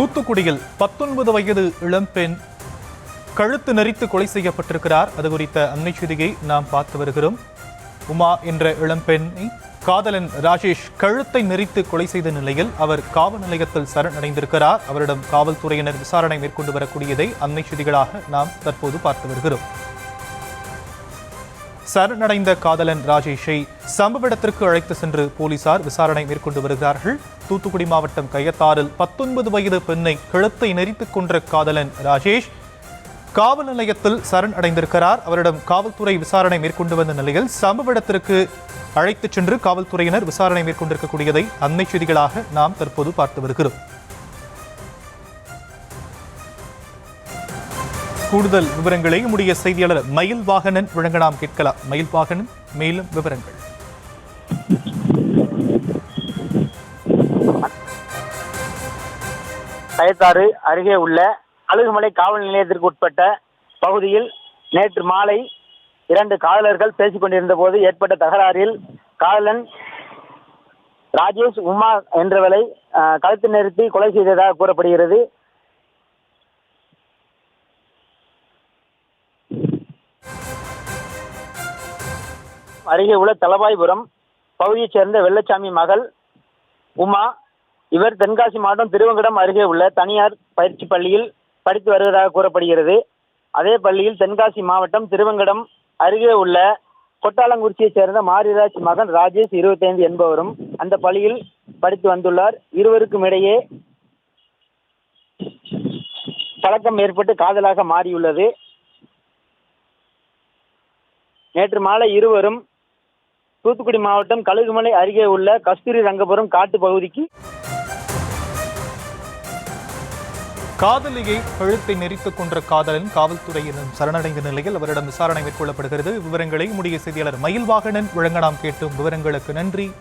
தூத்துக்குடியில் 19 வயது இளம்பெண் கழுத்து நெரித்து கொலை செய்யப்பட்டிருக்கிறார். அது குறித்த அண்மை செய்தியை நாம் பார்த்து வருகிறோம். உமா என்ற இளம்பெண்ணை காதலன் ராஜேஷ் கழுத்தை நெரித்து கொலை செய்த நிலையில் அவர் காவல் நிலையத்தில் சரணடைந்திருக்கிறார். அவரிடம் காவல்துறையினர் விசாரணை மேற்கொண்டு வரக்கூடியதை அண்மை செய்திகளாக நாம் தற்போது பார்த்து வருகிறோம். சரணடைந்த காதலன் ராஜேஷை சம்பவ இடத்திற்கு அழைத்து சென்று போலீசார் விசாரணை மேற்கொண்டு வருகிறார்கள். தூத்துக்குடி மாவட்டம் கயத்தாறில் 19 வயது பெண்ணை கழுத்தை நெரித்துக் கொன்ற காதலன் ராஜேஷ் காவல் நிலையத்தில் சரணடைந்திருக்கிறார். அவரிடம் காவல்துறை விசாரணை மேற்கொண்டு வந்த நிலையில் சம்பவ இடத்திற்கு அழைத்துச் சென்று காவல்துறையினர் விசாரணை மேற்கொண்டிருக்கக்கூடியதை அண்மை செய்திகளாக நாம் தற்போது பார்த்து வருகிறோம். கூடுதல் விவரங்களை நம்முடைய செய்தியாளர் மயில் வாகனன் வழங்க நாம் கேட்கலாம். மயில் வாகனன், மேலும் விவரங்கள். கயத்தாறு அருகே உள்ள அழுகுமலை காவல் நிலையத்திற்கு உட்பட்ட பகுதியில் நேற்று மாலை 2 காதலர்கள் பேசிக் கொண்டிருந்த போது ஏற்பட்ட தகராறில் காதலன் ராஜேஷ் உமா என்றவளை கழுத்து நிறுத்தி கொலை செய்ததாக கூறப்படுகிறது. அருகே உள்ள தலவாய்புரம் பகுதியைச் சேர்ந்த வெள்ளச்சாமி மகள் உமா. இவர் தென்காசி மாவட்டம் திருவங்கடம் அருகே உள்ள தனியார் பயிற்சி பள்ளியில் படித்து வருவதாக கூறப்படுகிறது. அதே பள்ளியில் தென்காசி மாவட்டம் திருவங்கடம் அருகே உள்ள கொட்டாலங்குறிச்சியைச் சேர்ந்த மாரிராஜ் மகன் ராஜேஷ் 25 என்பவரும் அந்த பள்ளியில் படித்து வந்துள்ளார். இருவருக்கும் இடையே பழக்கம் ஏற்பட்டு காதலாக மாறியுள்ளது. நேற்று மாலை இருவரும் தூத்துக்குடி மாவட்டம் கழுகுமலை அருகே உள்ள கஸ்தூரி ரங்கபுரம் காட்டு பகுதிக்கு காதலியை கழுத்தை நெரித்துக் கொன்ற காதலன் காவல்துறையினர் சரணடைந்த நிலையில் அவரிடம் விசாரணை மேற்கொள்ளப்படுகிறது. விவரங்களை நம்முடைய செய்தியாளர் மயில் வாகனன் வழங்க நாம் கேட்டும் விவரங்களுக்கு நன்றி.